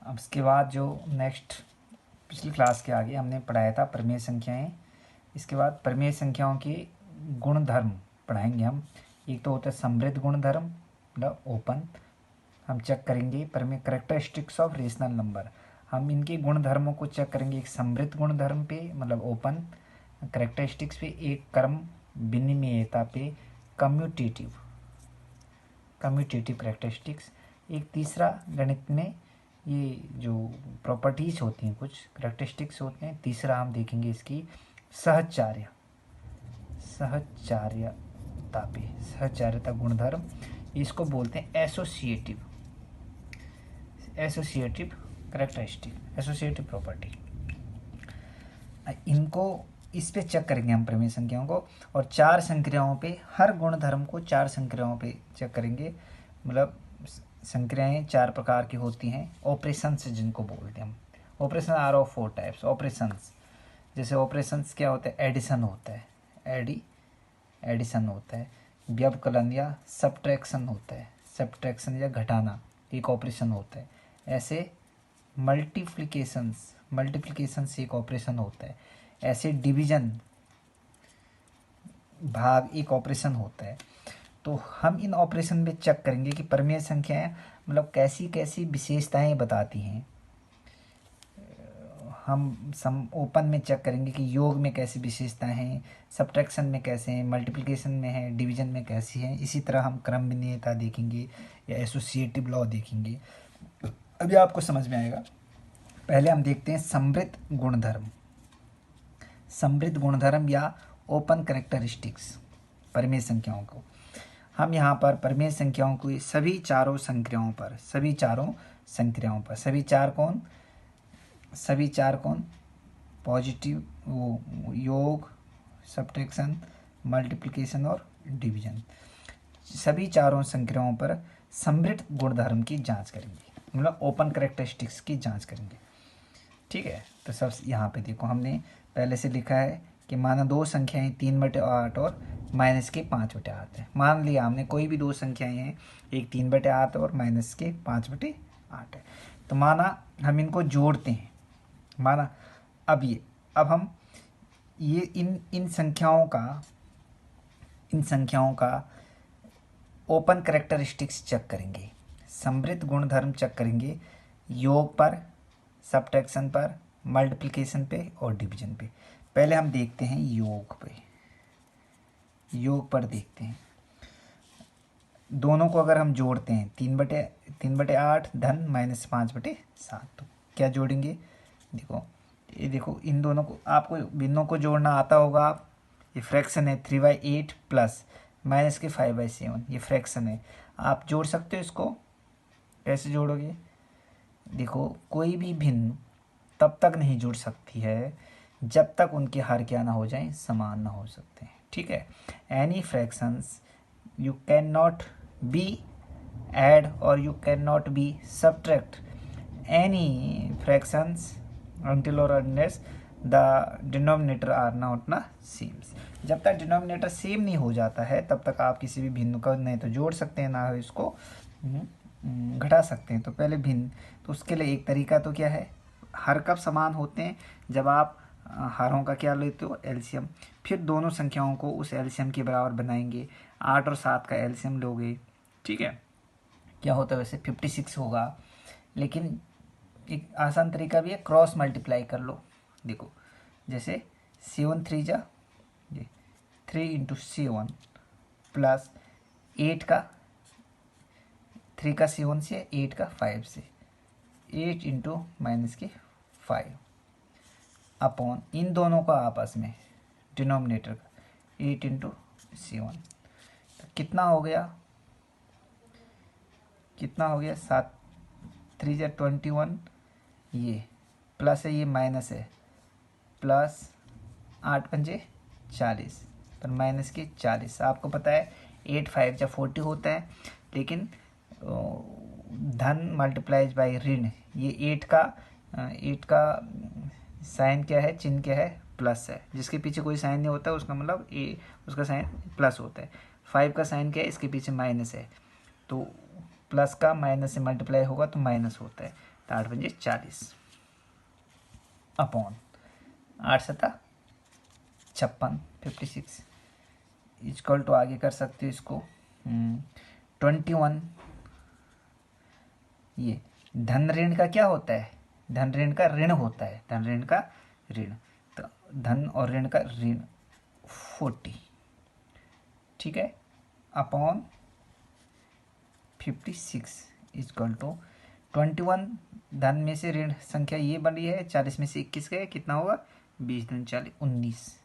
अब इसके बाद जो नेक्स्ट पिछली क्लास के आगे हमने पढ़ाया था परिमेय संख्याएं। इसके बाद परिमेय संख्याओं के गुणधर्म पढ़ाएंगे हम। एक तो होता है समृद्ध गुणधर्म मतलब ओपन, हम चेक करेंगे परिमेय करेक्टरिस्टिक्स ऑफ रेशनल नंबर। हम इनके गुणधर्मों को चेक करेंगे एक समृद्ध गुणधर्म पे मतलब ओपन करेक्टरिस्टिक्स पे, एक क्रम विनिमेयता पे कम्यूटेटिव कम्यूटेटिव करेक्टरिस्टिक्स, एक तीसरा गणित में ये जो प्रॉपर्टीज होती हैं कुछ करेक्टरिस्टिक्स होते हैं, तीसरा हम देखेंगे इसकी सहचार्य सहचार्यता पे सहचार्यता गुणधर्म, इसको बोलते हैं एसोसिएटिव करेक्टरिस्टिक एसोसिएटिव प्रॉपर्टी। इनको इस पे चेक करेंगे हम परिमेय संख्याओं को, और चार संक्रियाओं पे हर गुणधर्म को चार संक्रियाओं पे चेक करेंगे। मतलब संक्रियाएं चार प्रकार की होती हैं, ऑपरेशंस जिनको बोलते हैं हम। Operation are of 4 types operations. जैसे ऑपरेशंस क्या होता है, एडिशन होता है, एडिशन होता है, व्यवकलन या सब्ट्रैक्शन होता है, सब्ट्रैक्शन या घटाना एक ऑपरेशन होता है। ऐसे मल्टीप्लिकेशंस एक ऑपरेशन होता है। ऐसे डिवीजन भाग एक ऑपरेशन होता है। तो हम इन ऑपरेशन में चेक करेंगे कि परिमेय संख्याएं मतलब कैसी कैसी विशेषताएं बताती हैं। हम सम ओपन में चेक करेंगे कि योग में कैसी विशेषताएं हैं, सब्ट्रैक्शन में कैसे हैं, मल्टीप्लिकेशन में है, डिवीजन में कैसी है। इसी तरह हम क्रम विनिमेयता देखेंगे या एसोसिएटिव लॉ देखेंगे। अभी आपको समझ में आएगा। पहले हम देखते हैं समृद्ध गुणधर्म या ओपन करेक्टरिस्टिक्स परिमेय संख्याओं को। हम यहाँ पर परिमेय संख्याओं को सभी चारों चार कौन पॉजिटिव वो योग, सब्ट्रैक्शन, मल्टीप्लिकेशन और डिवीजन, सभी चारों संक्रियाओं पर समृद्ध गुणधर्म की जांच करेंगे, मतलब ओपन करेक्टरिस्टिक्स की जांच करेंगे। ठीक है, तो सब यहाँ पे देखो हमने पहले से लिखा है कि माना दो संख्याएं 3/8 और -5/8 है। मान लिया हमने कोई भी दो संख्याएं हैं, एक 3/8 और -5/8 है। तो माना हम इनको जोड़ते हैं, माना अब हम ये इन संख्याओं का ओपन करेक्टरिस्टिक्स चेक करेंगे, समृद्ध गुणधर्म चेक करेंगे योग पर, सब्ट्रैक्शन पर, मल्टीप्लिकेशन पे और डिवीजन पे। पहले हम देखते हैं योग पर देखते हैं। दोनों को अगर हम जोड़ते हैं 3/8 धन -5/7, तो क्या जोड़ेंगे, देखो इन दोनों को, आपको भिन्नों को जोड़ना आता होगा। ये फ्रैक्शन है 3/8 प्लस -5/7, ये फ्रैक्शन है। आप जोड़ सकते हो इसको, कैसे जोड़ोगे, देखो कोई भी भिन्न तब तक नहीं जुड़ सकती है जब तक उनके हर क्या ना हो जाए, समान ना हो सकते हैं। ठीक है, any fractions you can not be add और you can not be subtract any fractions until or unless the denominator are not ना सेम्स। जब तक डिनोमिनेटर सेम नहीं हो जाता है तब तक आप किसी भी भिन्न को नहीं तो जोड़ सकते हैं ना इसको घटा सकते हैं। तो पहले भिन्न, तो उसके लिए एक तरीका तो क्या है, हर कब समान होते हैं, जब आप हरों का क्या लेते हो, एलसीएम। फिर दोनों संख्याओं को उस एलसीएम के बराबर बनाएंगे। 8 और 7 का एलसीएम लोगे, ठीक है, क्या होता है वैसे 56 होगा। लेकिन एक आसान तरीका भी है, क्रॉस मल्टीप्लाई कर लो। देखो जैसे 7 3 जा 3 × 7 प्लस 8 का 3 का 7 से 8 का 5 से 8 × -5 अपॉन इन दोनों का आपस में डिनोमिनेटर का 8 × 7, तो कितना हो गया 7 3 जा 21, ये प्लस है ये माइनस है, प्लस 8 पंजे 40 पर -40। आपको पता है 8 5 जा 40 होता है, लेकिन धन मल्टीप्लाइज बाई ऋण, ये 8 का साइन क्या है, चिन्ह क्या है, प्लस है। जिसके पीछे कोई साइन नहीं होता उसका मतलब उसका साइन प्लस होता है। 5 का साइन क्या है, इसके पीछे माइनस है, तो प्लस का माइनस से मल्टीप्लाई होगा तो माइनस होता है। तो 8 पंजे 40 अपॉन 8 सता 56 56 इक्वल टू आगे कर सकते हो इसको 21। ये धन ऋण का क्या होता है? धन ऋण का ऋण होता है, धन ऋण का ऋण। तो धन और ऋण का ऋण 40, ठीक है, अपॉन 56 इक्वल टू 21 धन में से ऋण संख्या ये बनी है, 40 में से 21 गए, कितना होगा 20 दूनी 40 19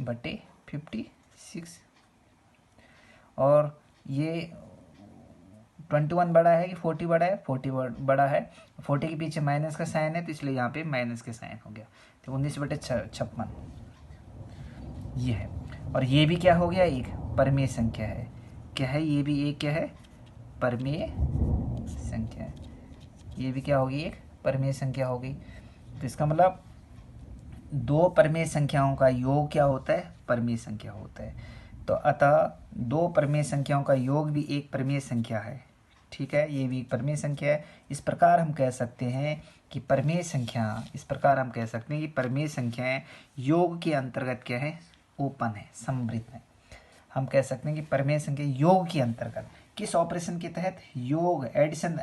बटे 56। और ये 21 बड़ा है कि 40 बड़ा है? 40 बड़ा है। 40 के पीछे माइनस का साइन है तो इसलिए यहाँ पे माइनस का साइन हो गया, तो 19 बटे 56 ये है। और ये भी क्या हो गया? एक परमेय संख्या है। क्या है? ये भी एक क्या है? परमेय संख्या है। ये भी क्या होगी? एक परमेय संख्या होगी। तो इसका मतलब दो परमेय संख्याओं का योग क्या होता है? परमेय संख्या होता है। तो अतः दो परमेय संख्याओं का योग भी एक परमेय संख्या है, ठीक है, ये भी एक परमेय संख्या है। इस प्रकार हम कह सकते हैं कि परमेय संख्या, इस प्रकार हम कह सकते हैं कि परमेय संख्याएं योग के अंतर्गत क्या है? ओपन है, समृद्ध है। हम कह सकते हैं कि परमेय संख्या योग के अंतर्गत किस ऑपरेशन के तहत? योग, एडिशन।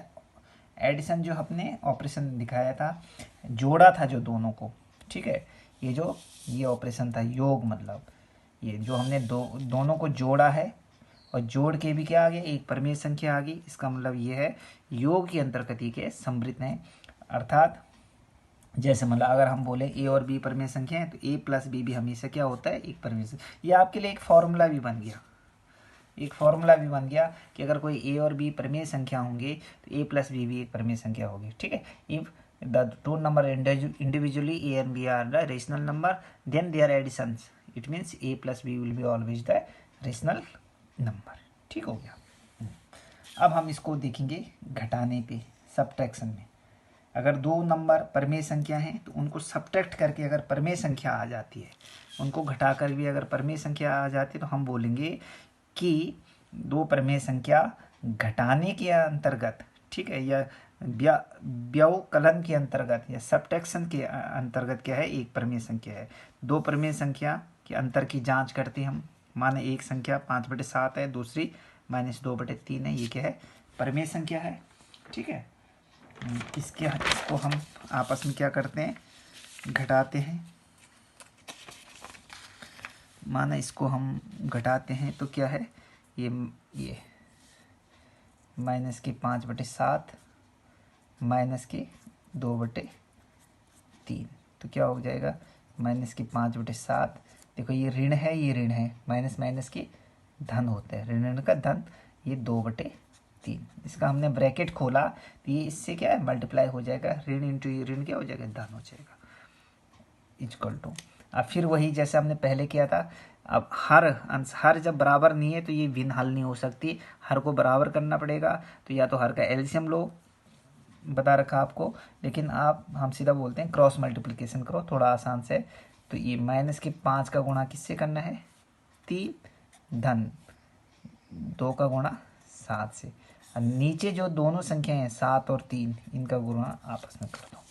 एडिशन जो हमने ऑपरेशन दिखाया था, जोड़ा था जो दोनों को, ठीक है, ये ऑपरेशन था योग, मतलब ये जो हमने दोनों को जोड़ा है और जोड़ के भी क्या आ गया? एक परमेय संख्या आ गई। इसका मतलब ये है योग के अंतर्गत ये के समृद्ध हैं। अर्थात जैसे मतलब अगर हम बोले ए और बी परमेय संख्या है तो ए प्लस बी भी हमेशा क्या होता है? एक परमेय संख्या। ये आपके लिए एक फॉर्मूला भी बन गया, एक फॉर्मूला भी बन गया कि अगर कोई ए और बी परमेय संख्या होंगे तो ए प्लस बी भी एक परमेय संख्या होगी, ठीक है। If the two number individually a and b are the rational number, then their additions, it means a plus b will be always the rational number, ठीक हो गया। अब हम इसको देखेंगे घटाने पे, सब्ट्रैक्शन में। अगर दो नंबर परमेय संख्या हैं तो उनको सब्ट्रैक्ट करके अगर परमेय संख्या आ जाती है, उनको घटाकर भी अगर परमेय संख्या आ जाती है तो हम बोलेंगे कि दो परमेय संख्या घटाने के अंतर्गत, ठीक है, या व्यवकलन के अंतर्गत या सब्ट्रैक्शन के अंतर्गत क्या है? एक परमेय संख्या है। दो परमेय संख्या के अंतर की जांच करते हैं हम। माने एक संख्या 5/7 है, दूसरी -2/3 है, ये क्या है? परमेय संख्या है, ठीक है। इसको हम आपस में क्या करते हैं? घटाते हैं। माना इसको हम घटाते हैं तो क्या है? ये -5/7 -2/3, तो क्या हो जाएगा? -5/7। देखो ये ऋण है, ये ऋण है, माइनस माइनस के धन होता है, ऋण का धन, ये 2/3। इसका हमने ब्रैकेट खोला तो ये इससे क्या है? मल्टीप्लाई हो जाएगा, ऋण इंटू ये ऋण क्या हो जाएगा? धन हो जाएगा, इक्वल टू। अब फिर वही जैसे हमने पहले किया था। अब हर जब बराबर नहीं है तो ये भिन्न हल नहीं हो सकती, हर को बराबर करना पड़ेगा। तो या तो हर का एलसीएम लो, बता रखा आपको, लेकिन हम सीधा बोलते हैं क्रॉस मल्टीप्लिकेशन करो, थोड़ा आसान से। तो ये -5 का गुणा किससे करना है? 3 धन 2 का गुणा 7 से। नीचे जो दोनों संख्याएं हैं 7 और 3, इनका गुणा आपस में कर दो।